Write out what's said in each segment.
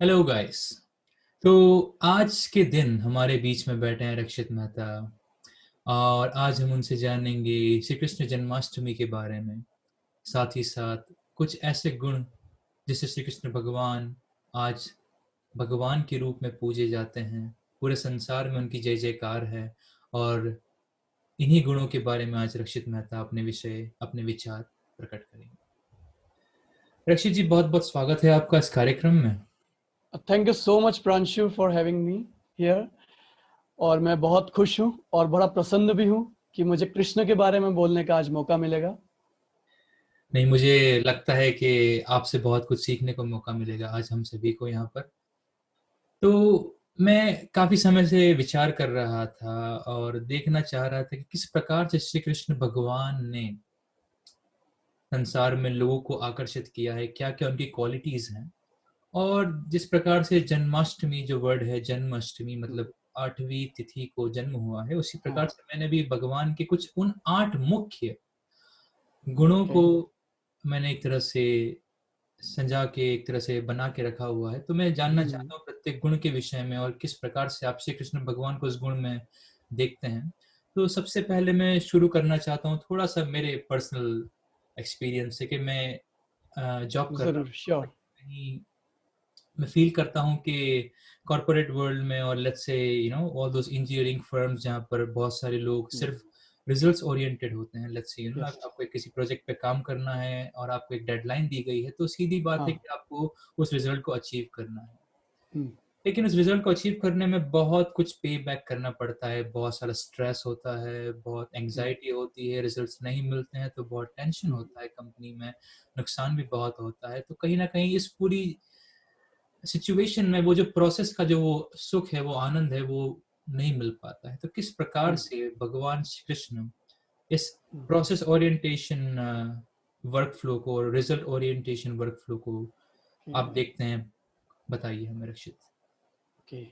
Hello guys. तो आज के दिन हमारे बीच में बैठे हैं रक्षित मेहता और आज हम उनसे जानेंगे श्री कृष्ण जन्माष्टमी के बारे में। साथ ही साथ कुछ ऐसे गुण जिससे श्री कृष्ण भगवान आज भगवान के रूप में पूजे जाते हैं। पूरे संसार में उनकी जय जयकार है और इन्हीं गुणों के बारे में आज रक्षित मेहता अपने विचार प्रकट करेंगे। रक्षित जी, बहुत बहुत स्वागत है आपका इस कार्यक्रम में। Thank you so much Pranshu for having me here. और मैं बहुत खुश हूँ और बड़ा प्रसन्न भी हूँ कि मुझे कृष्ण के बारे में बोलने का आज मौका मिलेगा। नहीं, मुझे लगता है कि आपसे बहुत कुछ सीखने को मौका मिलेगा आज हम सभी को यहाँ पर। तो मैं काफ़ी समय से विचार कर रहा था और देखना चाह रहा था कि किस प्रकार से श्री कृष्ण भगवान ने संसार में लोगों को आकर्षित किया है, क्या-क्या उनकी क्वालिटीज़ हैं। और जिस प्रकार से जन्माष्टमी जो वर्ड है, जन्माष्टमी मतलब 8वीं तिथि को जन्म हुआ है, उसी प्रकार हाँ, से मैंने भी भगवान के कुछ उन 8 मुख्य गुणों ओके। को मैंने एक तरह से संजा के एक तरह से बना के रखा हुआ है। तो मैं जानना चाहता हूँ प्रत्येक गुण के विषय में और किस प्रकार से आप श्री कृष्ण भगवान को उस गुण में देखते हैं। तो सबसे पहले मैं शुरू करना चाहता हूँ थोड़ा-सा मेरे पर्सनल एक्सपीरियंस से कि मैं जॉब कर रहा जरूर, हूँ। श्योर। कहीं मैं फ़ील करता हूँ कि कॉर्पोरेट वर्ल्ड में और let's say all those engineering firms जहाँ पर बहुत सारे लोग सिर्फ़ रिज़ल्ट्स ओरिएंटेड होते हैं। Let's say yes. आपको किसी प्रोजेक्ट पे काम करना है और आपको एक डेडलाइन दी गई है, तो सीधी बात है हाँ। कि आपको उस रिज़ल्ट को अचीव करना है। हम्म, लेकिन उस रिज़ल्ट को अचीव करने में बहुत कुछ पे बैक करना पड़ता है, बहुत सारा स्ट्रेस होता है, बहुत हम्म, एंग्ज़ायटी होती है, रिज़ल्ट्स नहीं मिलते हैं तो बहुत टेंशन हम्म, होता है कंपनी में, नुकसान भी बहुत होता है। तो कहीं न कहीं इस पूरी सिचुएशन में वो जो प्रोसेस का जो वो सुख है, वो आनंद है, वो नहीं मिल पाता है। तो किस प्रकार हम्म, से भगवान श्री कृष्ण इस हम्म, प्रोसेस ओरिएंटेशन वर्कफ़्लो को और रिज़ल्ट ओरिएंटेशन वर्कफ़्लो को ओके, आप देखते हैं? बताइए हमें रक्षित। ओके।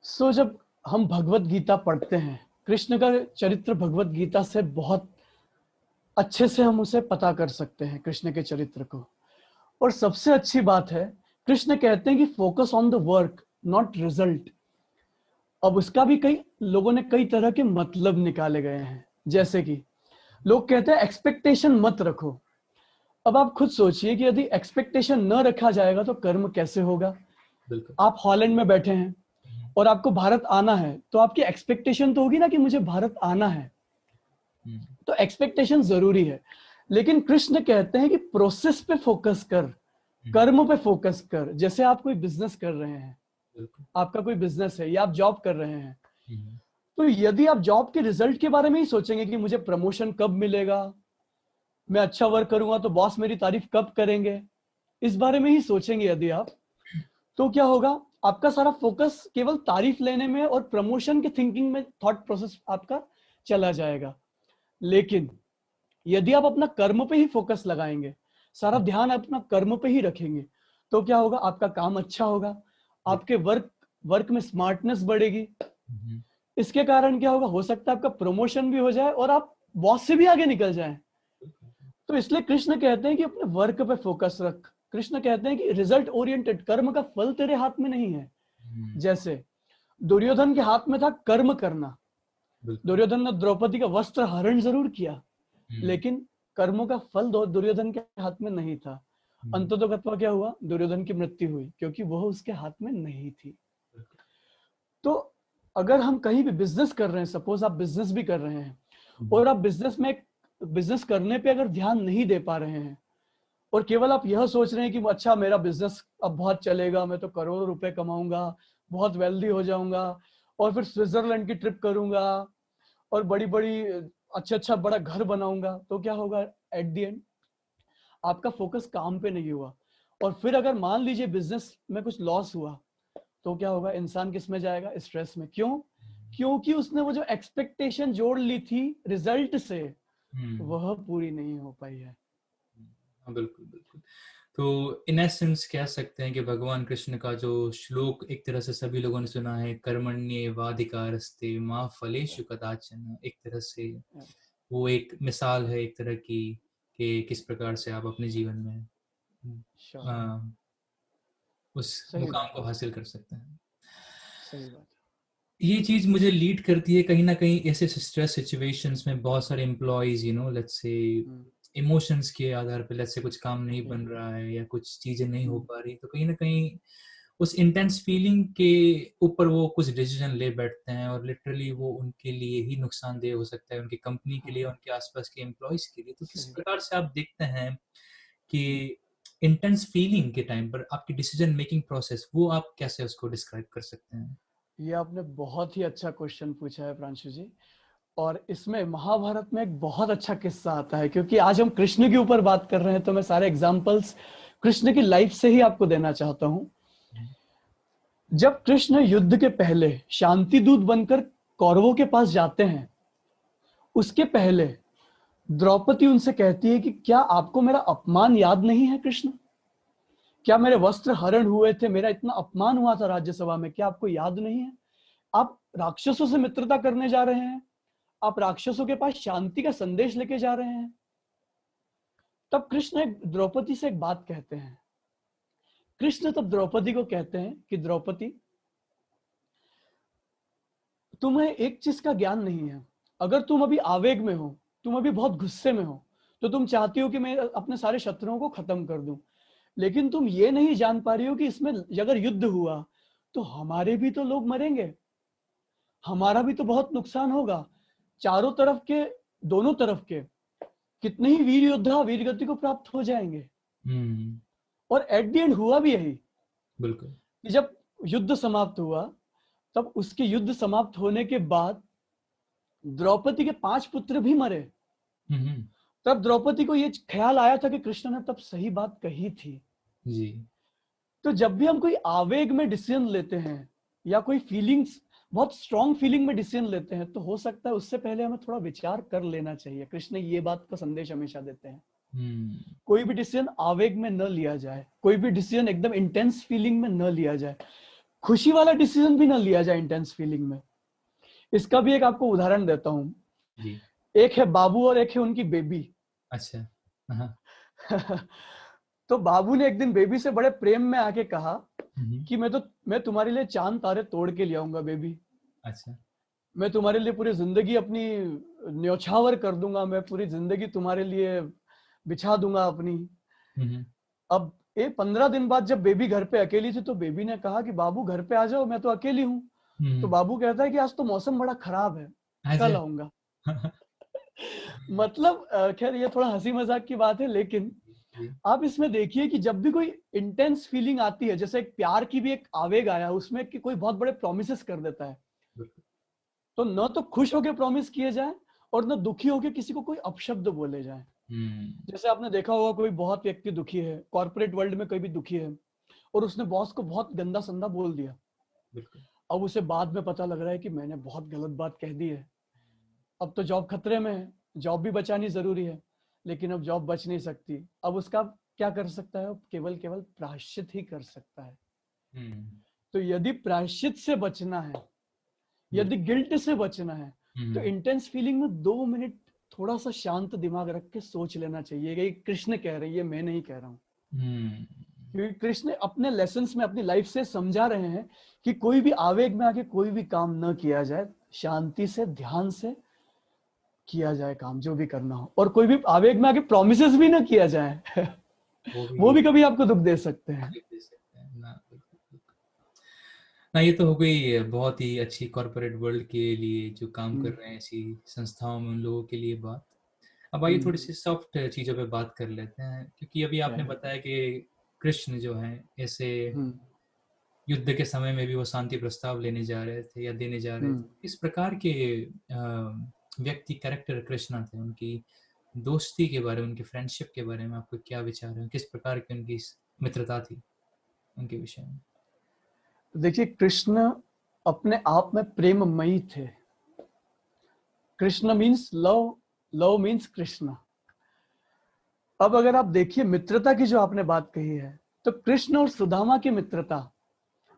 सो जब हम भगवत गीता पढ़ते हैं, कृष्ण का चरित्र भगवत गीता से बहुत अच्छे से हम उसे पता कर सकते हैं, कृष्ण के चरित्र को। और सबसे अच्छी बात है, कृष्ण कहते हैं कि focus on the work, not result. अब उसका भी कई लोगों ने कई तरह के मतलब निकाले गए हैं। जैसे कि लोग कहते हैं एक्सपेक्टेशन मत रखो। अब आप खुद सोचिए कि यदि एक्सपेक्टेशन न रखा जाएगा तो कर्म कैसे होगा। बिल्कुल। आप हॉलैंड में बैठे हैं हुँ, और आपको भारत आना है, तो आपकी एक्सपेक्टेशन तो होगी ना कि मुझे भारत आना है। हुँ, तो एक्सपेक्टेशन जरूरी है, लेकिन कृष्ण कहते हैं कि प्रोसेस पे फोकस कर, हुँ, कर्म पे फोकस कर। जैसे आप कोई बिजनेस कर रहे हैं, बिल्कुल। आपका कोई बिजनेस है या आप जॉब कर रहे हैं, हुँ, तो यदि आप जॉब के रिजल्ट के बारे में ही सोचेंगे कि मुझे प्रमोशन कब मिलेगा, मैं अच्छा वर्क करूंगा तो बॉस मेरी तारीफ कब करेंगे, इस बारे में ही सोचेंगे यदि आप, तो क्या होगा, आपका सारा फोकस केवल तारीफ लेने में और प्रमोशन के थिंकिंग में, थॉट प्रोसेस आपका चला जाएगा। लेकिन यदि आप अपना कर्म पे ही फोकस लगाएंगे, सारा हुँ, ध्यान अपना कर्म पे ही रखेंगे, तो क्या होगा, आपका काम अच्छा होगा, बिल्कुल। आपके वर्क वर्क में स्मार्टनेस बढ़ेगी। हुँ, इसके कारण क्या होगा, हो सकता है आपका प्रमोशन भी हो जाए और आप बॉस से भी आगे निकल जाएं। बिल्कुल। तो इसलिए कृष्ण कहते हैं कि अपने वर्क पे फोकस रख। कृष्ण कहते हैं कि रिजल्ट ओरिएंटेड, कर्म का फल तेरे हाथ में नहीं है। हुँ, जैसे दुर्योधन के हाथ में था कर्म करना। बिल्कुल। दुर्योधन ने द्रौपदी का वस्त्र हरण जरूर किया, हुँ, लेकिन कर्मों का फल दुर्योधन के हाथ में नहीं था। हुँ, अंततोगत्वा क्या हुआ, दुर्योधन की मृत्यु हुई, क्योंकि वह उसके हाथ में नहीं थी। बिल्कुल। तो अगर हम कहीं भी बिजनेस कर रहे हैं, सपोज आप बिजनेस भी कर रहे हैं हुँ, और आप बिजनेस करने पे अगर ध्यान नहीं दे पा रहे हैं और केवल आप यह सोच रहे हैं कि अच्छा मेरा बिजनेस अब बहुत चलेगा, मैं तो करोड़ों रुपए कमाऊंगा, बहुत वेल्दी हो जाऊंगा और फिर स्विट्जरलैंड की ट्रिप करूंगा और बड़ी बड़ी अच्छा अच्छा बड़ा घर बनाऊंगा, तो क्या होगा, एट द एंड आपका फोकस काम पे नहीं हुआ। और फिर अगर मान लीजिए बिजनेस में कुछ लॉस हुआ, तो क्या होगा, इंसान किस में जाएगा, स्ट्रेस में। क्यों? क्योंकि उसने वो जो एक्सपेक्टेशन जोड़ ली थी रिजल्ट से, हुँ, वह पूरी नहीं हो पाई है। हाँ, बिल्कुल, बिल्कुल। तो इन एसेंस कह सकते हैं कि भगवान कृष्ण का जो श्लोक एक तरह से सभी लोगों ने सुना है, कर्मण्येवाधिकारस्ते मा फलेषु कदाचन, एक तरह से वो एक मिसाल है एक तरह की कि किस प्रकार से आप अपने जीवन में श्योर। अ, उस सही मुकाम बात को हासिल कर सकते हैं। सही बात ये चीज़ मुझे लीड करती है कहीं न कहीं ऐसे स्ट्रेस सिचुएशंस में, बहुत सारे employees let's say hmm, emotions के आधार पे लेट्स से कुछ काम नहीं ठीक बन है। रहा है या कुछ चीज़ें नहीं हो हम्म, पा रही, तो कहीं न कहीं उस इंटेंस फीलिंग के ऊपर वो कुछ डिसीज़न ले बैठते हैं और लिटरली वो उनके लिए ही नुकसानदेह हो सकता है, उनकी कंपनी के लिए, हाँ उनके आस-पास के एम्प्लॉइज़ के लिए। तो किस सही। प्रकार से आप देखते हैं कि इंटेंस फीलिंग के टाइम पर आपकी डिसीज़न मेकिंग प्रोसेस, वो आप कैसे उसको डिस्क्राइब कर सकते हैं? ये आपने बहुत ही अच्छा क्वेश्चन पूछा है प्रांशु जी। और इसमें महाभारत में एक बहुत अच्छा किस्सा आता है, क्योंकि आज हम कृष्ण के ऊपर बात कर रहे हैं तो मैं सारे एग्जाम्पल्स कृष्ण की लाइफ से ही आपको देना चाहता हूं। जब कृष्ण युद्ध के पहले शांति दूत बनकर कौरवों के पास जाते हैं, उसके पहले द्रौपदी उनसे कहती है कि क्या आपको मेरा अपमान याद नहीं है कृष्ण? क्या मेरे वस्त्र हरण हुए थे, मेरा इतना अपमान हुआ था राज्यसभा में, क्या आपको याद नहीं है? आप राक्षसों से मित्रता करने जा रहे हैं, आप राक्षसों के पास शांति का संदेश लेके जा रहे हैं। तब कृष्ण द्रौपदी से एक बात कहते हैं। कृष्ण तब द्रौपदी को कहते हैं कि द्रौपदी, तुम्हें एक चीज का ज्ञान नहीं है। अगर तुम अभी आवेग में हो, तुम अभी बहुत गुस्से में हो, तो तुम चाहती हो कि मैं अपने सारे शत्रुओं को खत्म कर दूं, लेकिन तुम ये नहीं जान पा रही हो कि इसमें अगर युद्ध हुआ तो हमारे भी तो लोग मरेंगे, हमारा भी तो बहुत नुकसान होगा। चारों तरफ के, दोनों तरफ के कितने ही वीर योद्धा वीर गति को प्राप्त हो जाएंगे। हुँ, और एट द एंड हुआ भी यही बिल्कुल। कि जब युद्ध समाप्त हुआ, तब उसके युद्ध समाप्त होने के बाद द्रौपदी के 5 पुत्र भी मरे। हुँ, हुँ। तब द्रौपदी को ये ख्याल आया था कि कृष्ण ने तब सही बात कही थी। जी। तो जब भी हम कोई आवेग में डिसीजन लेते हैं या कोई फीलिंग्स, बहुत स्ट्रॉन्ग फीलिंग में डिसीजन लेते हैं, तो हो सकता है उससे पहले हमें थोड़ा विचार कर लेना चाहिए। कृष्ण ये बात का संदेश हमेशा देते हैं। हुँ, कोई भी डिसीजन आवेग में न लिया जाए, कोई भी डिसीजन एकदम इंटेंस फीलिंग में न लिया जाए, खुशी वाला डिसीजन भी न लिया जाए इंटेंस फीलिंग में। इसका भी एक आपको उदाहरण देता हूं। जी। एक है बाबू और एक है उनकी बेबी। अच्छा। हाँ। तो बाबू ने एक दिन बेबी से बड़े प्रेम में आके कहा हुँ, हुँ। कि मैं तुम्हारे लिए चांद तारे तोड़ के ले आऊंगा बेबी। अच्छा। मैं तुम्हारे लिए पूरी जिंदगी अपनी न्योछावर कर दूंगा, मैं पूरी जिंदगी तुम्हारे लिए बिछा दूंगा अपनी। हुँ, हुँ। अब 15 दिन बाद जब बेबी घर पे अकेली थी, तो बेबी ने कहा कि बाबू घर पे आ जाओ, मैं तो अकेली हूँ। तो हुँ। बाबू कहता है कि आज तो मौसम बड़ा खराब है, अच्छा। कल आऊंगा। मतलब खैर ये थोड़ा हंसी मजाक की बात है, लेकिन जी, आप इसमें देखिए कि जब भी कोई इंटेंस फीलिंग आती है, जैसे एक प्यार की भी एक आवेग आया उसमें कि कोई बहुत बड़े प्रॉमिसेस कर देता है, बिल्कुल। तो न तो खुश होके प्रॉमिस किए जाए और न दुखी होके किसी को कोई अपशब्द बोले जाए। हुँ, जैसे आपने देखा होगा कोई बहुत व्यक्ति दुखी है, कॉर्पोरेट वर्ल्ड में कोई भी दुखी है, और उसने बॉस को बहुत गंदा संदा बोल दिया। बिल्कुल। अब उसे बाद में पता लग रहा है कि मैंने बहुत गलत बात कह दी है। अब तो जॉब खतरे में है, जॉब भी बचानी जरूरी है, लेकिन अब जॉब बच नहीं सकती। अब उसका क्या कर सकता है? केवल केवल प्रायश्चित ही कर सकता है। हुँ, तो यदि प्रायश्चित से बचना है, यदि बिल्कुल। गिल्ट से बचना है, तो हुँ, इंटेंस फीलिंग में 2 मिनट थोड़ा सा शांत दिमाग रख के सोच लेना चाहिए कि कृष्ण कह रही है, मैं नहीं कह रहा हूं। हुँ, क्योंकि कृष्ण अपने लेसन्स में अपनी लाइफ से समझा रहे हैं कि कोई भी आवेग में आके कोई भी काम न किया जाए, शांति से ध्यान से किया जाए काम जो भी करना हो, और कोई भी आवेग में आके प्रॉमिसेस भी ना किया जाए। वो वो भी भी कभी आपको दुख दे सकते हैं। दे सकते हैं ना, बिल्कुल, बिल्कुल। ना ये तो हो गई बहुत ही अच्छी कॉर्पोरेट वर्ल्ड के लिए जो काम कर हम्म, रहे हैं ऐसी संस्थाओं में उन लोगों के लिए बात। अब आइए हम्म, थोड़ी-सी सॉफ्ट चीज़ों पे बात कर लेते हैं, क्योंकि अभी क्या आपने है? बताया कि कृष्ण जो हैं ऐसे हम्म, युद्ध के समय में भी वो शांति प्रस्ताव लेने जा रहे थे या देने जा रहे थे। हम्म। किस प्रकार के व्यक्ति कैरेक्टर कृष्णा थे? उनकी दोस्ती के बारे में, उनकी फ्रेंडशिप के बारे में आपके क्या विचार हैं? किस प्रकार की उनकी मित्रता थी उनके विषय में? देखिए, कृष्ण अपने आप में प्रेममयी थे। Krishna means love, love means Krishna. अब अगर आप देखिए मित्रता की जो आपने बात कही है, तो कृष्ण और सुदामा की मित्रता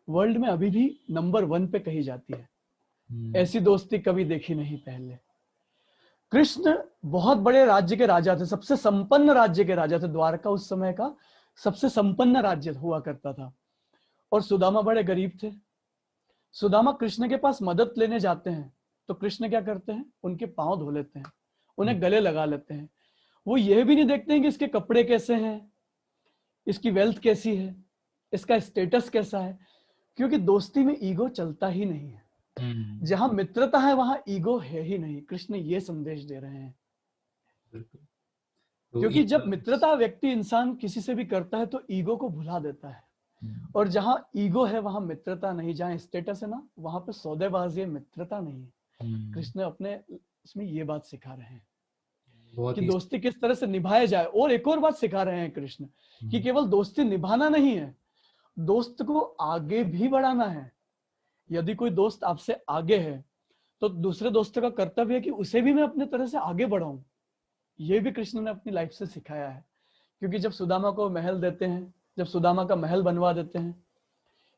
वर्ल्ड में अभी भी नंबर 1 पे कही जाती है। हुँ, ऐसी दोस्ती कभी देखी नहीं पहले। कृष्ण बहुत बड़े राज्य के राजा थे, सबसे संपन्न राज्य के राजा थे। द्वारका उस समय का सबसे संपन्न राज्य हुआ करता था। और सुदामा बड़े गरीब थे। सुदामा कृष्ण के पास मदद लेने जाते हैं तो कृष्ण क्या करते हैं, उनके पांव धो लेते हैं, उन्हें गले लगा लेते हैं। वो यह भी नहीं देखते हैं कि इसके कपड़े कैसे हैं, इसकी वेल्थ कैसी है, इसका स्टेटस कैसा है, क्योंकि दोस्ती में ईगो चलता ही नहीं है। जहां मित्रता है वहां ईगो है ही नहीं। कृष्ण ये संदेश दे रहे हैं। तो क्योंकि जब मित्रता व्यक्ति इंसान किसी से भी करता है तो ईगो को भुला देता है, और जहां ईगो है वहां मित्रता नहीं, जहां स्टेटस है ना वहां पे सौदेबाजी है, मित्रता नहीं है। कृष्ण अपने इसमें ये बात सिखा रहे हैं कि दोस्ती किस तरह से निभाया जाए। और एक और बात सिखा रहे हैं कृष्ण कि केवल दोस्ती निभाना नहीं है, दोस्त को आगे भी बढ़ाना है। यदि कोई दोस्त आपसे आगे है तो दूसरे दोस्तों का कर्तव्य है कि उसे भी मैं अपने तरह से आगे बढ़ाऊं। ये भी कृष्ण ने अपनी लाइफ से सिखाया है। क्योंकि जब सुदामा को महल देते हैं, जब सुदामा का महल बनवा देते हैं,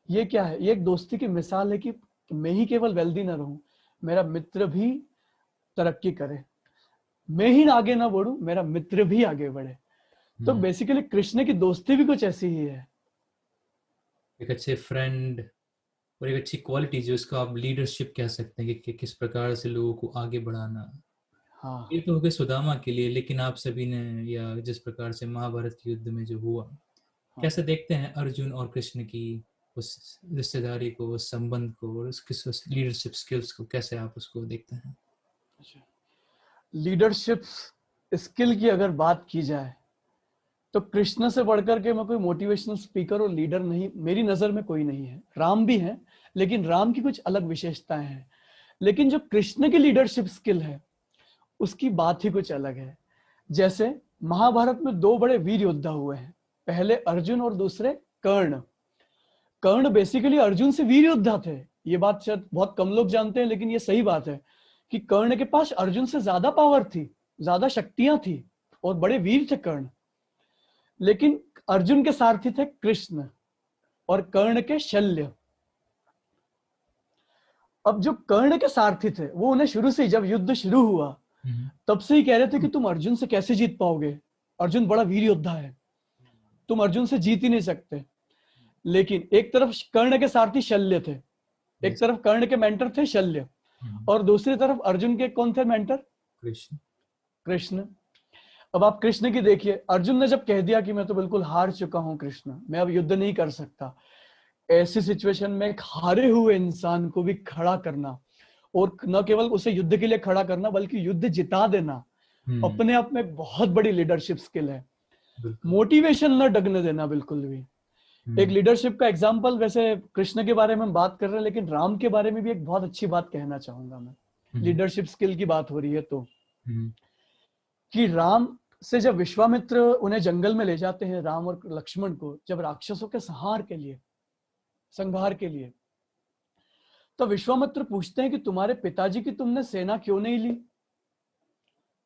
ये क्या है, ये एक दोस्ती की मिसाल है कि मैं ही केवल वेल्दी ना रहूं, मेरा मित्र भी तरक्की करे, मैं ही आगे ना बढ़ूं, मेरा मित्र भी आगे बढ़े। तो बेसिकली कृष्ण की दोस्ती भी कुछ ऐसी ही है। एक अच्छे फ्रेंड और एक अच्छी क्वालिटी जो इसको आप लीडरशिप कह सकते हैं कि किस प्रकार से लोगों को आगे बढ़ाना। हाँ, ये तो हो गया सुदामा के लिए, लेकिन आप सभी ने या जिस प्रकार से महाभारत युद्ध में जो हुआ, कैसे देखते हैं अर्जुन और कृष्ण की उस रिश्तेदारी को, उस संबंध को और उसकी लीडरशिप स्किल्स को, कैसे आप उसको देखते हैं? लीडरशिप स्किल की अगर बात की जाए तो कृष्ण से बढ़कर के मैं कोई मोटिवेशनल स्पीकर और लीडर नहीं, मेरी नजर में कोई नहीं है। राम भी है, लेकिन राम की कुछ अलग विशेषताएं हैं। लेकिन जो कृष्ण की लीडरशिप स्किल है उसकी बात ही कुछ अलग है। जैसे महाभारत में दो बड़े वीर योद्धा हुए हैं, पहले अर्जुन और दूसरे कर्ण। कर्ण बेसिकली अर्जुन से वीर योद्धा थे। ये बात शायद बहुत कम लोग जानते हैं, लेकिन ये सही बात है कि कर्ण के पास अर्जुन से ज्यादा पावर थी, ज्यादा शक्तियां थी, और बड़े वीर थे कर्ण। लेकिन अर्जुन के सारथी थे कृष्ण और कर्ण के शल्य। अब जो कर्ण के सारथी थे वो उन्हें शुरू से ही, जब युद्ध शुरू हुआ तब से ही कह रहे थे कि तुम अर्जुन से कैसे जीत पाओगे, अर्जुन बड़ा वीर योद्धा है, तुम अर्जुन से जीत ही नहीं सकते। लेकिन एक तरफ कर्ण के सारथी शल्य थे, एक तरफ कर्ण के मेंटर थे शल्य, और दूसरी तरफ अर्जुन के कौन थे मेंटर? कृष्ण। अब आप कृष्ण की देखिए, अर्जुन ने जब कह दिया कि मैं तो बिल्कुल हार चुका हूं कृष्ण, मैं अब युद्ध नहीं कर सकता, ऐसी सिचुएशन में एक हारे हुए इंसान को भी खड़ा करना, और न केवल उसे युद्ध के लिए खड़ा करना बल्कि युद्ध जिता देना, अपने आप में बहुत बड़ी लीडरशिप स्किल है। मोटिवेशन न डगने देना बिल्कुल भी। एक लीडरशिप का एग्जांपल, वैसे कृष्ण के बारे में हम बात कर रहे हैं, लेकिन राम के बारे में भी एक बहुत अच्छी बात कहना चाहूंगा मैं। लीडरशिप स्किल की बात हो रही है तो, कि राम से जब विश्वामित्र उन्हें जंगल में ले जाते हैं, राम और लक्ष्मण को, जब राक्षसों के संहार के लिए, तो विश्वामित्र पूछते हैं कि तुम्हारे पिताजी की तुमने सेना क्यों नहीं ली,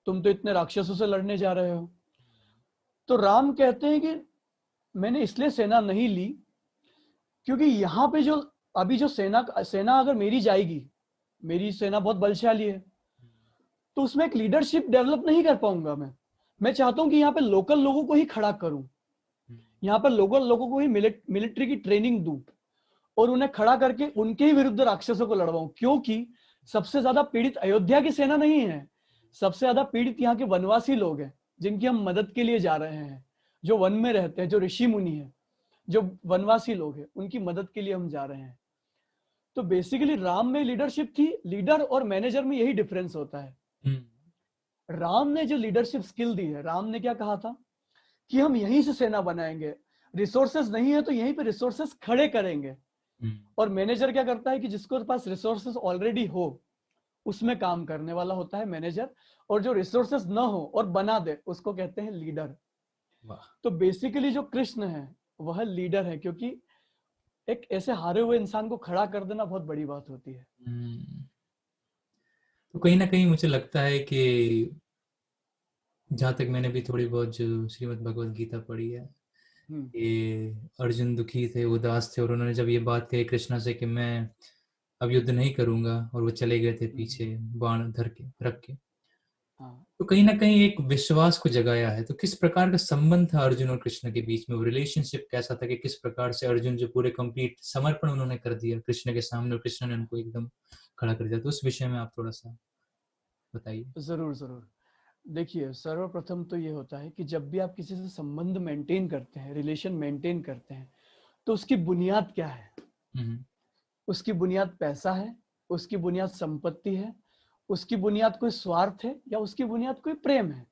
तुम तो इतने राक्षसों से लड़ने जा रहे हो। तो राम कहते हैं कि मैंने इसलिए सेना नहीं ली क्योंकि यहाँ पे जो अभी जो सेना अगर मेरी जाएगी, मेरी सेना बहुत बलशाली है, तो उसमें एक लीडरशिप डेवलप नहीं कर पाऊंगा मैं चाहता हूं कि यहाँ पे लोकल लोगों को ही खड़ा करूं, यहाँ पर लोकल लोगों को ही मिलिट्री की ट्रेनिंग दूं और उन्हें खड़ा करके उनके ही विरुद्ध राक्षसों को लड़वाऊं। क्योंकि सबसे ज्यादा पीड़ित अयोध्या की सेना नहीं है, सबसे ज्यादा पीड़ित यहाँ के वनवासी लोग हैं जिनकी हम मदद के लिए जा रहे हैं, जो वन में रहते हैं, जो ऋषि मुनि हैं, जो वनवासी लोग हैं, उनकी मदद के लिए हम जा रहे हैं। तो बेसिकली राम में लीडरशिप थी, लीडर और मैनेजर में यही डिफरेंस होता है। राम ने जो लीडरशिप स्किल दी है, राम ने क्या कहा था कि हम यहीं से सेना बनाएंगे, रिसोर्सेस नहीं है तो यहीं पे रिसोर्सेस खड़े करेंगे। और मैनेजर क्या करता है कि जिसके पास रिसोर्सेस ऑलरेडी हो उसमें काम करने वाला होता है मैनेजर, और जो रिसोर्सेस ना हो और बना दे उसको कहते हैं लीडर। तो बेसिकली जो कृष्ण है वह लीडर है, क्योंकि एक ऐसे हारे हुए इंसान को खड़ा कर देना बहुत बड़ी बात होती है। तो कहीं ना कहीं मुझे लगता है कि जहाँ तक मैंने भी थोड़ी बहुत जो श्रीमद् भगवद गीता पढ़ी है, ये अर्जुन दुखी थे, उदास थे, और उन्होंने जब ये बात कही कृष्णा से कि मैं अब युद्ध नहीं करूंगा, और वो चले गए थे पीछे बाण धर के रख के, हाँ। तो कहीं ना कहीं एक विश्वास को जगाया है। तो किस प्रकार का संबंध था अर्जुन और कृष्ण के बीच में, वो रिलेशनशिप कैसा था कि किस प्रकार से अर्जुन जो पूरे कंप्लीट समर्पण उन्होंने कर दिया कृष्ण के सामने और कृष्ण ने उनको एकदम खड़ा कर दिया, तो उस विषय में आप थोड़ा सा बताइए। जरूर जरूर। देखिए, सर्वप्रथम तो ये होता है कि जब भी आप किसी से संबंध मेंटेन करते हैं, रिलेशन मेंटेन करते हैं, तो उसकी बुनियाद क्या है? हम्म। उसकी बुनियाद पैसा है, उसकी बुनियाद संपत्ति है, उसकी बुनियाद कोई स्वार्थ है, या उसकी बुनियाद कोई प्रेम है?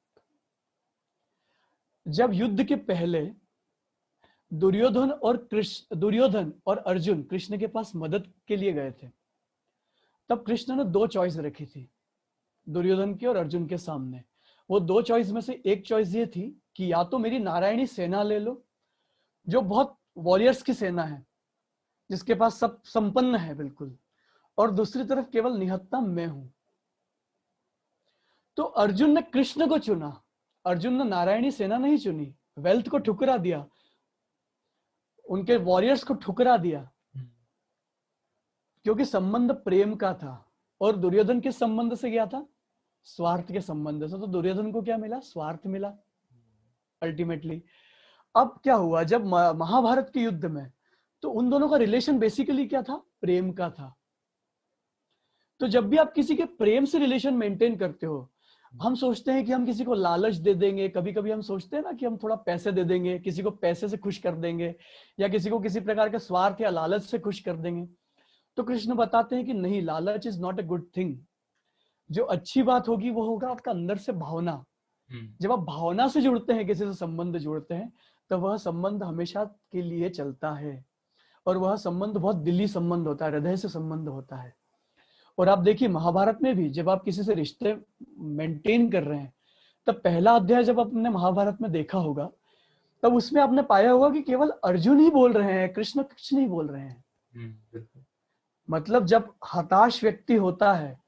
जब युद्ध के पहले दुर्योधन और अर्जुन कृष्ण के पास मदद के लिए गए थे, तब कृष्ण ने दो चॉइस रखी थी दुर्योधन की और अर्जुन के सामने। वो दो चॉइस में से एक चॉइस ये थी कि या तो मेरी नारायणी सेना ले लो, जो बहुत वॉरियर्स की सेना है, जिसके पास सब संपन्न है बिल्कुल, और दूसरी तरफ केवल निहत्ता मैं हूं। तो अर्जुन ने कृष्ण को चुना। अर्जुन ने नारायणी सेना नहीं चुनी, वेल्थ को ठुकरा दिया, उनके वॉरियर्स को ठुकरा दिया, क्योंकि संबंध प्रेम का था। और दुर्योधन किस संबंध से गया था? स्वार्थ के संबंध से। तो दुर्योधन को क्या मिला? स्वार्थ मिला अल्टीमेटली। अब क्या हुआ जब महाभारत के युद्ध में, तो उन दोनों का रिलेशन बेसिकली क्या था? प्रेम का था। तो जब भी आप किसी के प्रेम से रिलेशन मेंटेन करते हो, हम सोचते हैं कि हम किसी को लालच दे देंगे, कभी कभी हम सोचते हैं ना कि हम थोड़ा पैसे दे देंगे, किसी को पैसे से खुश कर देंगे, या किसी को किसी प्रकार के स्वार्थ या लालच से खुश कर देंगे। तो कृष्ण बताते हैं कि नहीं, लालच is not a good thing. जो अच्छी बात होगी वो होगा आपका अंदर से भावना। जब आप भावना से जुड़ते हैं, किसी से संबंध जुड़ते हैं, तो वह संबंध हमेशा के लिए चलता है। और वह संबंध बहुत दिली संबंध होता है, हृदय से संबंध होता है। और आप देखिए महाभारत में भी जब आप किसी से रिश्ते मेंटेन कर रहे हैं, तब पहला अध्याय जब आपने महाभारत में देखा होगा, तब उसमें आपने पाया होगा कि केवल अर्जुन ही बोल रहे हैं, कृष्ण कुछ नहीं बोल रहे हैं। मतलब जब हताश व्यक्ति होता है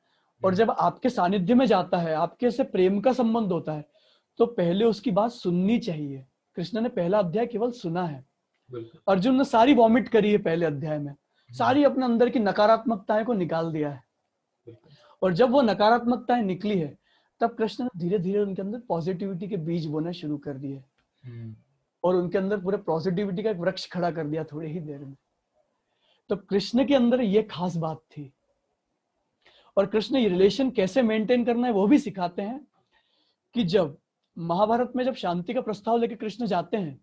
और जब आपके सानिध्य में जाता है, आपके से प्रेम का संबंध होता है, तो पहले उसकी बात सुननी चाहिए। कृष्ण ने पहला अध्याय केवल सुना है। अर्जुन ने सारी वॉमिट करी है पहले अध्याय में, सारी अपने अंदर की नकारात्मकताएं को निकाल दिया है। और जब वो नकारात्मकताएं निकली है, तब कृष्ण ने धीरे धीरे उनके अंदर पॉजिटिविटी के बीज बोना शुरू कर दिए, और उनके अंदर पूरे पॉजिटिविटी का एक वृक्ष खड़ा कर दिया थोड़ी ही देर में। तो कृष्ण के अंदर ये खास बात थी। और कृष्ण ये रिलेशन कैसे मेंटेन करना है वो भी सिखाते हैं, कि जब महाभारत में जब शांति का प्रस्ताव लेकर कृष्ण जाते हैं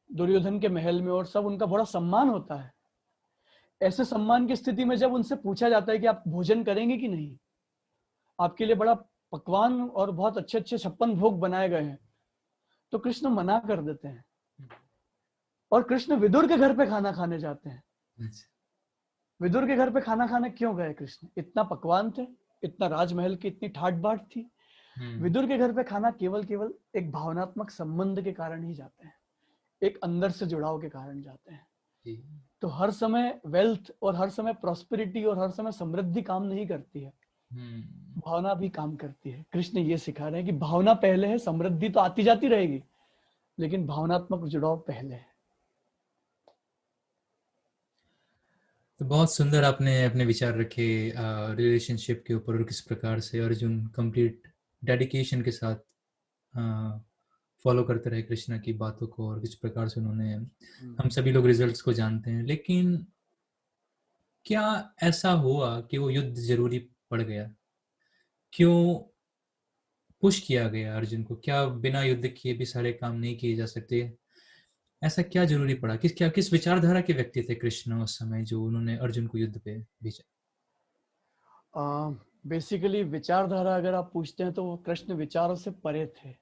दुर्योधन के महल में, और सब उनका बड़ा सम्मान होता है, ऐसे सम्मान की स्थिति में जब उनसे पूछा जाता है कि आप भोजन करेंगे कि नहीं, आपके लिए बड़ा पकवान और बहुत अच्छे अच्छे 56 भोग बनाए गए हैं, तो कृष्ण मना कर देते हैं। और कृष्ण विदुर के घर पे खाना खाने जाते हैं। विदुर के घर पे खाना खाने क्यों गए कृष्ण? इतना पकवान थे, इतना राजमहल की इतनी ठाट बाट थी। विदुर के घर पे खाना केवल केवल एक भावनात्मक संबंध के कारण ही जाते हैं, एक अंदर से जुड़ाव के कारण जाते हैं। तो हर समय वेल्थ और हर समय प्रॉस्पेरिटी और हर समय समृद्धि काम नहीं करती है, भावना भी काम करती है। कृष्ण ये सिखा रहे हैं कि भावना पहले है, समृद्धि तो आती जाती रहेगी, लेकिन भावनात्मक जुड़ाव पहले है। तो बहुत सुंदर आपने अपने विचार रखे रिलेशनशिप के ऊपर, और किस प्रकार से अर्जुन कंप्लीट डेडिकेशन के साथ फॉलो करते रहे कृष्णा की बातों को, और किस प्रकार से उन्होंने, हम सभी लोग रिजल्ट्स को जानते हैं। लेकिन क्या ऐसा हुआ कि वो युद्ध जरूरी पड़ गया? क्यों पुश किया गया अर्जुन को? क्या बिना युद्ध किए भी सारे काम नहीं किए जा सकते? ऐसा क्या जरूरी पड़ा? किस विचारधारा के व्यक्ति थे कृष्ण उस समय जो उन्होंने अर्जुन को युद्ध पे भेजा? बेसिकली विचारधारा अगर आप पूछते हैं तो वो कृष्ण विचारों से परे थे।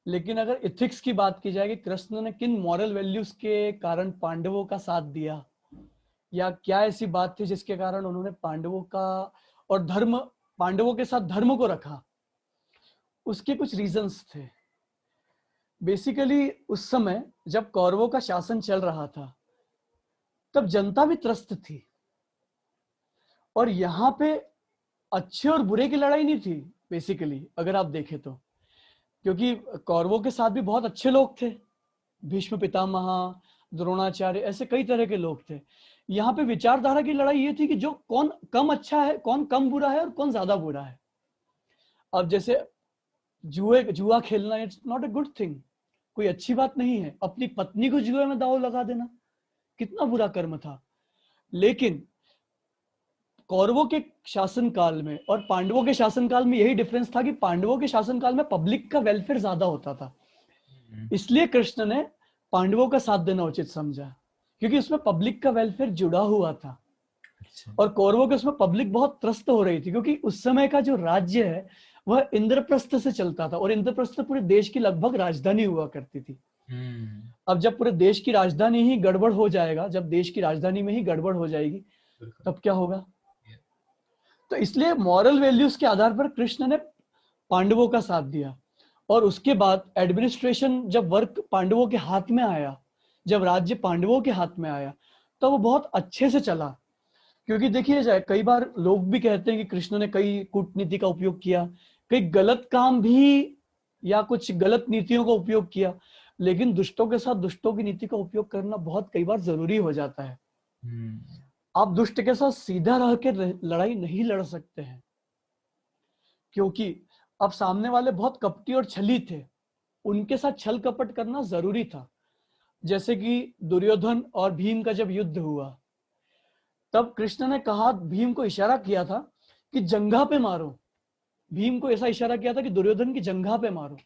लेकिन अगर इथिक्स की बात की जाए कि कृष्ण ने किन मॉरल वैल्यूज के कारण पांडवों का साथ दिया, या क्या ऐसी बात थी जिसके कारण उन्होंने पांडवों का और धर्म, पांडवों के साथ धर्म को रखा, उसके कुछ रीजंस थे। बेसिकली उस समय जब कौरवों का शासन चल रहा था, तब जनता भी त्रस्त थी, और यहाँ पे अच्छे और बुरे की लड़ाई नहीं थी बेसिकली अगर आप देखें तो, क्योंकि कौरवों के साथ भी बहुत अच्छे लोग थे, भीष्म पितामह, द्रोणाचार्य, ऐसे कई तरह के लोग थे। यहाँ पे विचारधारा की लड़ाई ये थी कि जो कौन कम अच्छा है, कौन कम बुरा है, और कौन ज्यादा बुरा है। अब जैसे जुआ खेलना it's not a good thing, कोई अच्छी बात नहीं है। अपनी पत्नी को जुए में दांव लगा देना कितना बुरा कर्म था। लेकिन कौरवों के शासनकाल में और पांडवों के शासनकाल में यही डिफरेंस था कि पांडवों के शासनकाल में पब्लिक का वेलफेयर ज्यादा होता था, इसलिए कृष्ण ने पांडवों का साथ देना उचित समझा, क्योंकि उसमें पब्लिक का वेलफेयर जुड़ा हुआ था। अच्छा। और कौरवों के उसमें पब्लिक बहुत त्रस्त हो रही थी, क्योंकि उस समय का जो राज्य है वह इंद्रप्रस्थ से चलता था, और इंद्रप्रस्थ पूरे देश की लगभग राजधानी हुआ करती थी। अब जब पूरे देश की राजधानी ही गड़बड़ हो जाएगा, जब देश की राजधानी में ही गड़बड़ हो जाएगी, तब क्या होगा। तो इसलिए मॉरल वैल्यूज के आधार पर कृष्ण ने पांडवों का साथ दिया। और उसके बाद एडमिनिस्ट्रेशन जब वर्क पांडवों के हाथ में आया, जब राज्य पांडवों के हाथ में आया, तो वो बहुत अच्छे से चला। क्योंकि देखिए जाए, कई बार लोग भी कहते हैं कि कृष्ण ने कई कूटनीति का उपयोग किया, कई गलत काम भी या कुछ गलत नीतियों का उपयोग किया, लेकिन दुष्टों के साथ दुष्टों की नीति का उपयोग करना बहुत कई बार जरूरी हो जाता है। आप दुष्ट के साथ सीधा रह के लड़ाई नहीं लड़ सकते हैं, क्योंकि अब सामने वाले बहुत कपटी और छली थे, उनके साथ छल कपट करना जरूरी था। जैसे कि दुर्योधन और भीम का जब युद्ध हुआ, तब कृष्ण ने कहा, भीम को इशारा किया था कि जंघा पे मारो। भीम को ऐसा इशारा किया था कि दुर्योधन की जंघा पे मारो।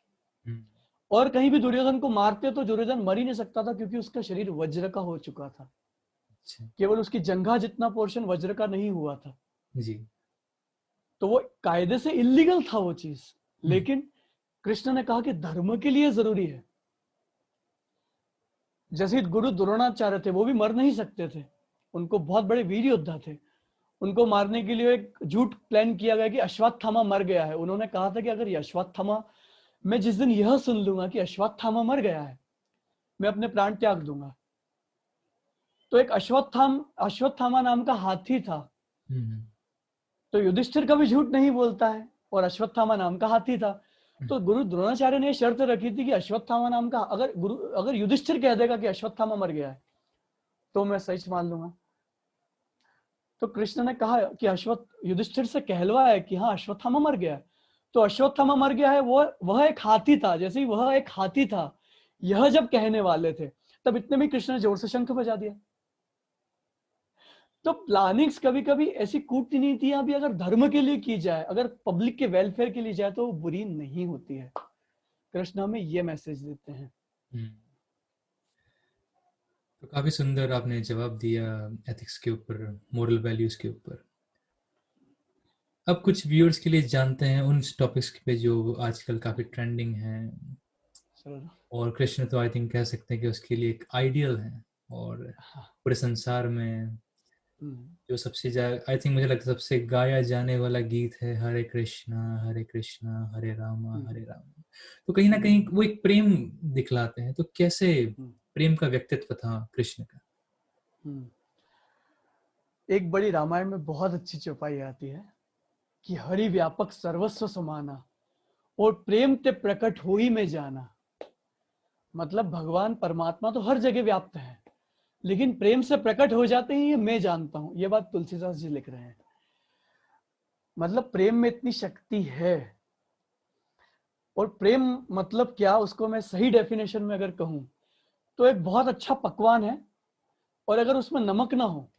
और कहीं भी दुर्योधन को मारते तो दुर्योधन मर ही नहीं सकता था, क्योंकि उसका शरीर वज्र का हो चुका था। केवल उसकी जंघा जितना पोर्शन वज्र का नहीं हुआ था जी। तो वो कायदे से इलीगल था वो चीज। लेकिन कृष्ण ने कहा कि धर्म के लिए जरूरी है। जैसे गुरु द्रोणाचार्य थे, वो भी मर नहीं सकते थे, उनको बहुत बड़े वीर योद्धा थे। उनको मारने के लिए एक झूठ प्लान किया गया कि अश्वत्थामा मर गया है। उन्होंने कहा था कि अगर ये अश्वत्थामा, मैं जिस दिन यह सुन लूंगा कि अश्वत्थामा मर गया है, मैं अपने प्राण त्याग दूंगा। तो एक अश्वत्थामा नाम का हाथी था। तो युधिष्ठिर कभी झूठ नहीं बोलता है, और अश्वत्थामा नाम का हाथी था। तो गुरु द्रोणाचार्य ने शर्त रखी थी कि अश्वत्थामा नाम का, अगर युधिष्ठिर कह देगा कि अश्वत्थामा मर गया है, तो मैं सच मान लूंगा। तो कृष्ण ने कहा कि युधिष्ठिर से कहलवाया कि हाँ अश्वत्थामा मर गया है। तो अश्वत्थामा मर गया है, वह एक हाथी था। जैसे ही वह एक हाथी था, यह जब कहने वाले थे, तब इतने में कृष्ण ने जोर से शंख बजा दिया। तो प्लानिंग्स कभी कभी ऐसी कूटनीतियां भी अगर धर्म के लिए की जाए, अगर पब्लिक के वेलफेयर के लिए जाए, तो बुरी नहीं होती है। कृष्ण हमें ये मैसेज देते हैं। तो काफी सुंदर आपने जवाब दिया एथिक्स के ऊपर, मोरल वैल्यूज के ऊपर। अब कुछ व्यूअर्स के लिए जानते हैं उन टॉपिक्स पे जो आजकल काफी ट्रेंडिंग हैं, और कृष्ण तो आई थिंक कह सकते हैं कि उसके लिए एक आइडियल है, और पूरे संसार में जो सबसे ज्यादा, आई थिंक मुझे लगता है सबसे गाया जाने वाला गीत है हरे कृष्णा हरे रामा हरे रामा। तो कहीं ना कहीं वो एक प्रेम दिखलाते हैं। तो कैसे प्रेम का व्यक्तित्व था कृष्ण का? एक बड़ी रामायण में बहुत अच्छी चौपाई आती है कि हरि व्यापक सर्वस्व समाना, और प्रेम ते प्रकट हो ही में जाना। मतलब भगवान परमात्मा तो हर जगह व्याप्त है, लेकिन प्रेम से प्रकट हो जाते हैं, ये मैं जानता हूं। ये बात तुलसीदास जी लिख रहे हैं। मतलब प्रेम में इतनी शक्ति है। और प्रेम मतलब क्या, उसको मैं सही डेफिनेशन में अगर कहूं, तो एक बहुत अच्छा पकवान है, और अगर उसमें नमक ना हो,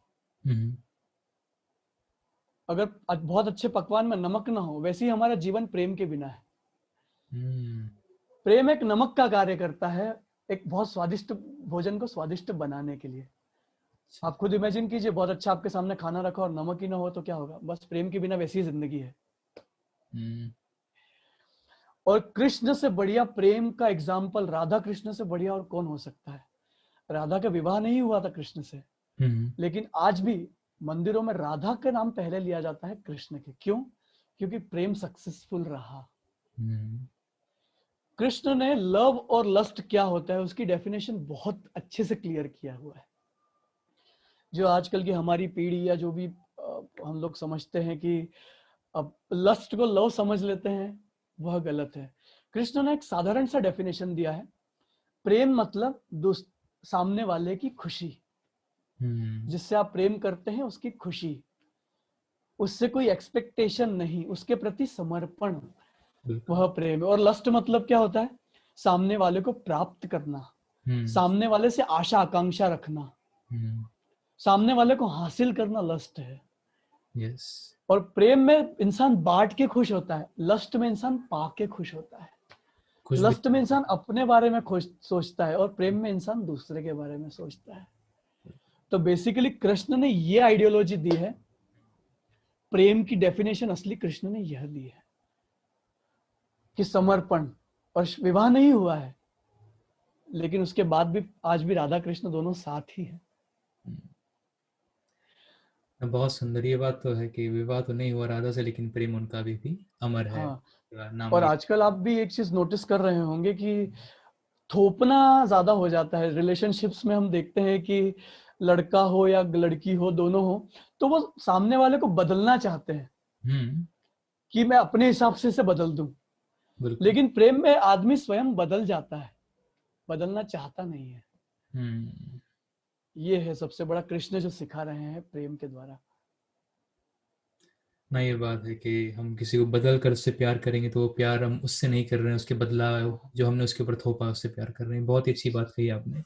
अगर बहुत अच्छे पकवान में नमक ना हो, वैसे ही हमारा जीवन प्रेम के बिना है। प्रेम एक नमक का कार्य करता है, एक बहुत स्वादिष्ट भोजन को स्वादिष्ट बनाने के लिए। आप खुद इमेजिन कीजिए, बहुत अच्छा आपके सामने खाना रखा और नमक ही ना हो, तो क्या होगा। बस प्रेम के बिना वैसी ही जिंदगी है। और कृष्ण से बढ़िया प्रेम का एग्जाम्पल, राधा कृष्ण से बढ़िया और कौन हो सकता है। राधा का विवाह नहीं हुआ था कृष्ण से, लेकिन आज भी मंदिरों में राधा का नाम पहले लिया जाता है कृष्ण के। क्यों? क्योंकि प्रेम सक्सेसफुल रहा। कृष्ण ने लव और लस्ट क्या होता है उसकी डेफिनेशन बहुत अच्छे से क्लियर किया हुआ है। जो आजकल की हमारी पीढ़ी या जो भी हम लोग समझते हैं कि अब लस्ट को लव समझ लेते हैं, वह गलत है। कृष्ण ने एक साधारण सा डेफिनेशन दिया है। प्रेम मतलब सामने वाले की खुशी, जिससे आप प्रेम करते हैं उसकी खुशी, उससे कोई एक्सपेक्टेशन नहीं, उसके प्रति समर्पण। बिल्कुल। वह प्रेम है। और लस्ट मतलब क्या होता है? सामने वाले को प्राप्त करना, हम्म। सामने वाले से आशा आकांक्षा रखना, हम्म। सामने वाले को हासिल करना लस्ट है। यस। और प्रेम में इंसान बांट के खुश होता है, लस्ट में इंसान पाके खुश होता है। खुश भी। लस्ट में इंसान अपने बारे में खुश सोचता है और प्रेम में इंसान दूसरे के बारे में सोचता है। तो बेसिकली कृष्ण ने ये आइडियोलॉजी दी है। प्रेम की डेफिनेशन असली कृष्ण ने यह दी है कि समर्पण। और विवाह नहीं हुआ है, लेकिन उसके बाद भी आज भी राधा कृष्ण दोनों साथ ही है। बहुत सुंदर ये बात तो है कि विवाह तो नहीं हुआ राधा से, लेकिन प्रेम उनका भी अमर है। हाँ। नाम और लिया। आजकल आप भी एक चीज नोटिस कर रहे होंगे कि थोपना ज्यादा हो जाता है रिलेशनशिप्स में। हम देखते हैं कि लड़का हो या लड़की हो, दोनों हो, तो वो सामने वाले को बदलना चाहते हैं हम्म। कि मैं अपने हिसाब से इसे बदल दूं। बिल्कुल। लेकिन प्रेम में आदमी स्वयं बदल जाता है, बदलना चाहता नहीं है। हम्म। ये है सबसे बड़ा कृष्ण जो सिखा रहे हैं प्रेम के द्वारा। ना ये बात है कि हम किसी को बदल कर उससे प्यार करेंगे तो वो प्यार हम उससे नहीं कर रहे हैं, उसके बदला जो हमने उसके ऊपर थोपा उससे प्यार कर रहे हैं। बहुत ही अच्छी बात कही आपने।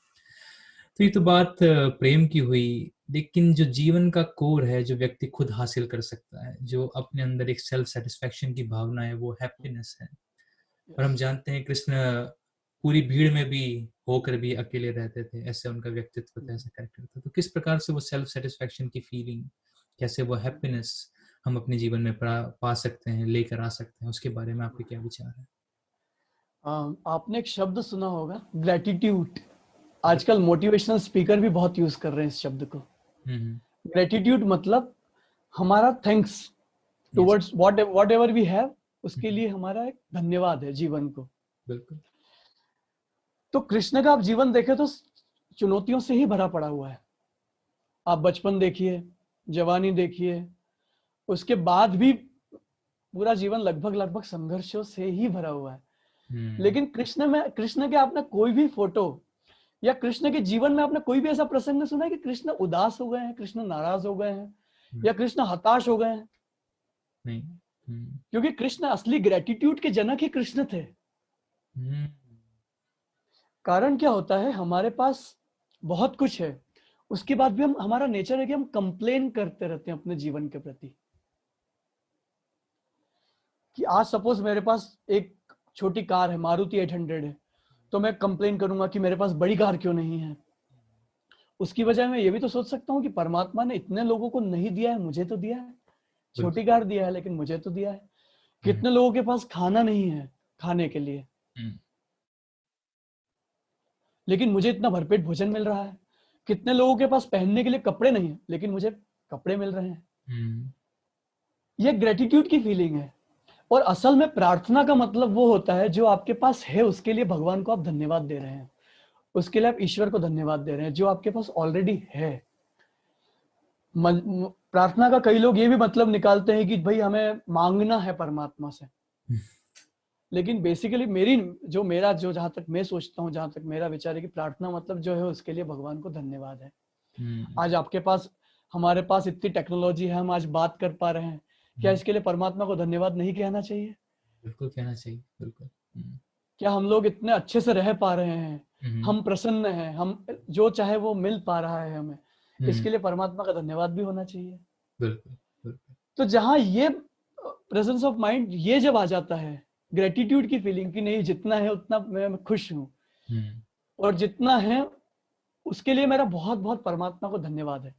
तो ये तो बात प्रेम की हुई। लेकिन जो जीवन का कोर है, जो व्यक्ति खुद हासिल कर सकता है, जो अपने अंदर एक सेल्फ सेटिस्फेक्शन की भावना है, वो हैप्पीनेस है। और हम यस। जानते हैं कृष्ण पूरी भीड़ में भी होकर भी अकेले रहते थे, ऐसे उनका व्यक्तित्व था, ऐसा कैरेक्टर था। तो किस प्रकार से वो सेल्फ सेटिस्फेक्शन की फीलिंग, कैसे वो हैप्पीनेस हम अपने जीवन में पा सकते हैं, लेकर आ सकते हैं, उसके बारे में आपके क्या विचार है? आपने एक शब्द सुना होगा, ग्रेटिट्यूड। आजकल मोटिवेशनल स्पीकर भी बहुत यूज कर रहे हैं इस शब्द को। हम्म। ग्रेटिट्यूड मतलब हमारा thanks yes. Towards whatever we have, उसके लिए हमारा एक धन्यवाद है जीवन को। बिल्कुल। तो कृष्ण का आप जीवन देखें तो चुनौतियों से ही भरा पड़ा हुआ है। आप बचपन देखिए, जवानी देखिए, उसके बाद भी पूरा जीवन लगभग लगभग संघर्षों से ही भरा हुआ है। हम्म। लेकिन कृष्ण के आपने कोई भी फोटो या कृष्ण के जीवन में आपने कोई भी ऐसा प्रसंग नहीं सुना है कि कृष्ण उदास हो गए हैं, कृष्ण नाराज हो गए हैं, या कृष्ण हताश हो गए हैं? नहीं। हम्म। क्योंकि कृष्ण असली ग्रेटिट्यूड के जनक ही कृष्ण थे। हम्म। कारण क्या होता है, हमारे पास बहुत कुछ है, उसके बाद भी हम, हमारा नेचर है कि हम कंप्लेन करते रहते हैं अपने जीवन के प्रति। कि आज सपोज मेरे पास एक छोटी कार है, मारुति 800 है, तो मैं कंप्लेन करूंगा कि मेरे पास बड़ी कार क्यों नहीं है। उसकी वजह मैं ये भी तो सोच सकता हूँ कि परमात्मा ने इतने लोगों को नहीं दिया है, मुझे तो दिया है। बिल्कुल। छोटी कार दिया है, लेकिन मुझे तो दिया है। हम्म। कितने लोगों के पास खाना नहीं है खाने के लिए, हम्म। लेकिन मुझे इतना भरपेट भोजन मिल रहा है। कितने लोगों के पास पहनने के लिए कपड़े नहीं है, लेकिन मुझे कपड़े मिल रहे हैं। हम्म। ये ग्रेटिट्यूड की फीलिंग है। और असल में प्रार्थना का मतलब वो होता है, जो आपके पास है उसके लिए भगवान को आप धन्यवाद दे रहे हैं, उसके लिए आप ईश्वर को धन्यवाद दे रहे हैं जो आपके पास ऑलरेडी है। प्रार्थना का कई लोग ये भी मतलब निकालते हैं कि भाई हमें मांगना है परमात्मा से। लेकिन बेसिकली मेरा जो जहां तक मैं सोचता हूँ, जहां तक मेरा विचार है कि प्रार्थना मतलब जो है उसके लिए भगवान को धन्यवाद है। हम्म। आज आपके पास, हमारे पास इतनी टेक्नोलॉजी है, हम आज बात कर पा रहे हैं, क्या इसके लिए परमात्मा को धन्यवाद नहीं कहना चाहिए? बिल्कुल कहना चाहिए, बिल्कुल। हम्म। क्या हम लोग इतने अच्छे से रह पा रहे हैं, हम्म। हम प्रसन्न हैं, हम जो चाहे वो मिल पा रहा है हमें, हम्म। इसके लिए परमात्मा का धन्यवाद भी होना चाहिए। बिल्कुल। बिल्कुल। तो जहां ये प्रेजेंस ऑफ माइंड ये जब आ जाता है, ग्रेटिट्यूड की फीलिंग की नहीं, जितना है उतना मैं खुश हूं, हम्म। और जितना है उसके लिए मेरा बहुत बहुत परमात्मा को धन्यवाद है,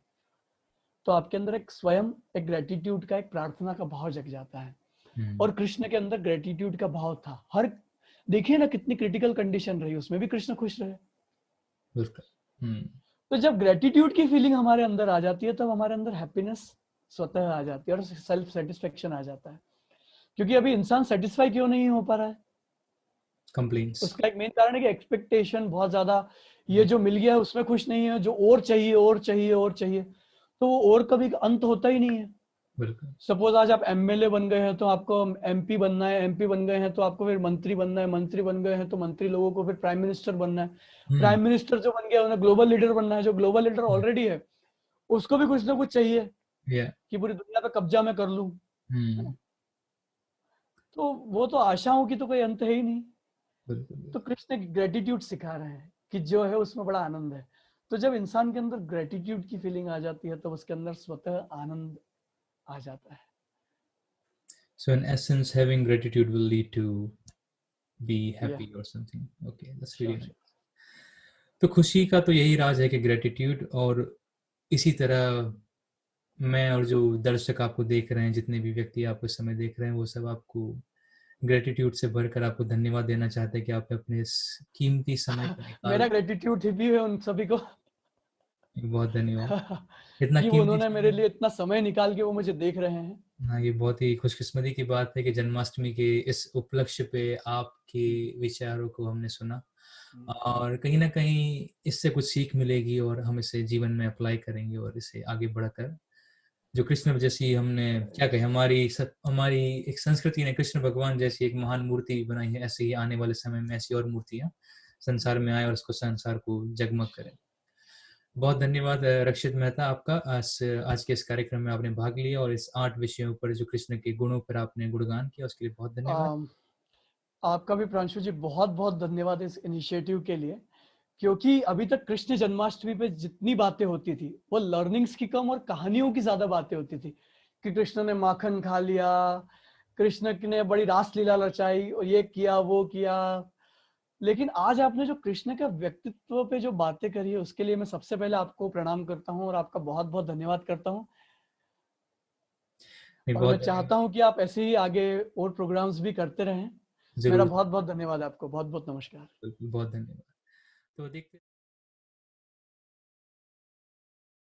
तो आपके अंदर एक स्वयं एक ग्रेटिट्यूड का, एक प्रार्थना का भाव जग जाता है। हम्म। और कृष्ण के अंदर ग्रेटिट्यूड का भाव था। हर, देखिए ना कितनी क्रिटिकल कंडीशन रही, उसमें भी कृष्ण खुश रहे। बिल्कुल। हम्म। तो जब ग्रेटिट्यूड की फीलिंग हमारे अंदर आ जाती है, तब हमारे अंदर हैप्पीनेस स्वतः आ जाती है और सेल्फ सेटिस्फेक्शन आ जाता है। क्योंकि अभी इंसान सेटिस्फाई क्यों नहीं हो पा रहा है? कंप्लेंट्स। उसका एक मेन कारण है कि एक्सपेक्टेशन बहुत ज्यादा, ये जो मिल गया है उसमें खुश नहीं है, जो और चाहिए और चाहिए और चाहिए, तो वो और कभी अंत होता ही नहीं है। बिल्कुल। सपोज आज आप एमएलए बन गए हैं तो आपको एमपी बनना है, एमपी बन गए हैं तो आपको फिर मंत्री बनना है, मंत्री बन गए हैं तो मंत्री लोगों को फिर प्राइम मिनिस्टर बनना है, हम्म। प्राइम मिनिस्टर जो बन गया उन्हें ग्लोबल लीडर बनना है, जो ग्लोबल लीडर ऑलरेडी है उसको भी कुछ ना कुछ चाहिए या। कि पूरी दुनिया पे कब्जा मैं कर लूं। है हम्म। ना? तो वो तो आशाओं की तो कोई अंत है ही नहीं। बिल्कुल, तो बिल्कुल। कृष्ण ग्रेटिट्यूड सिखा रहे हैं कि जो है उसमें बड़ा आनंद है। तो जब इंसान के अंदर ग्रेटिट्यूड की फीलिंग आ जाती है तो उसके अंदर स्वतः आनंद आ जाता है। So in essence, having gratitude will lead to be या happy or something. Okay, that's really sure nice. Sure. तो खुशी का तो यही राज है कि ग्रेटिट्यूड, और इसी तरह मैं और जो दर्शक आपको देख रहे हैं, जितने भी व्यक्ति आपको इस समय देख रहे हैं, वो सब आपको ग्रेटिट्यूड से भरकर आपको धन्यवाद देना चाहते हैं कि आपने अपने इस कीमती समय को निकाल। मेरा ग्रेटिट्यूड भी है उन सभी को बहुत धन्यवाद। इतना कि वो कीमती उन्होंने मेरे समय। लिए इतना समय निकाल के वो मुझे देख रहे हैं। हाँ, ये बहुत ही खुशकिस्मती की बात है कि जन्माष्टमी के इस उपलक्ष्य पे आपके विचारों को हमने सुना, और कहीं न कहीं इससे कुछ सीख मिलेगी और हम इसे जीवन में अप्लाई करेंगे और इसे आगे बढ़कर जो कृष्ण जैसी हमने क्या कहें, हमारी एक संस्कृति ने कृष्ण भगवान जैसी एक महान मूर्ति बनाई है, ऐसे ही आने वाले समय में ऐसी और मूर्तियाँ संसार में आएँ और उसको संसार को जगमग करें। बहुत धन्यवाद रक्षित मेहता आपका, आज के इस कार्यक्रम में आपने भाग लिया और इस 8 विषयों पर जो कृष्ण के गुणों पर आपने गुणगान किया, उसके लिए बहुत धन्यवाद। अम, आपका भी प्रांशु जी बहुत बहुत धन्यवाद इस इनिशिएटिव के लिए, क्योंकि अभी तक कृष्ण जन्माष्टमी पे जितनी बातें होती थी वो लर्निंग्स की कम और कहानियों की ज्यादा बातें होती थी कि कृष्ण ने माखन खा लिया, कृष्ण ने बड़ी रासलीला रचाई और ये किया वो किया। लेकिन आज आपने जो कृष्ण के व्यक्तित्व पे जो बातें करी है उसके लिए मैं सबसे पहले आपको प्रणाम करता हूँ और आपका बहुत बहुत धन्यवाद करता हूँ। नहीं, और मैं बहुत चाहता धन्यवाद। हूँ कि आप ऐसे ही आगे और प्रोग्राम्स भी करते रहें। मेरा ज़रूर, बहुत बहुत धन्यवाद आपको, बहुत बहुत नमस्कार। बिल्कुल, बहुत धन्यवाद। तो देखते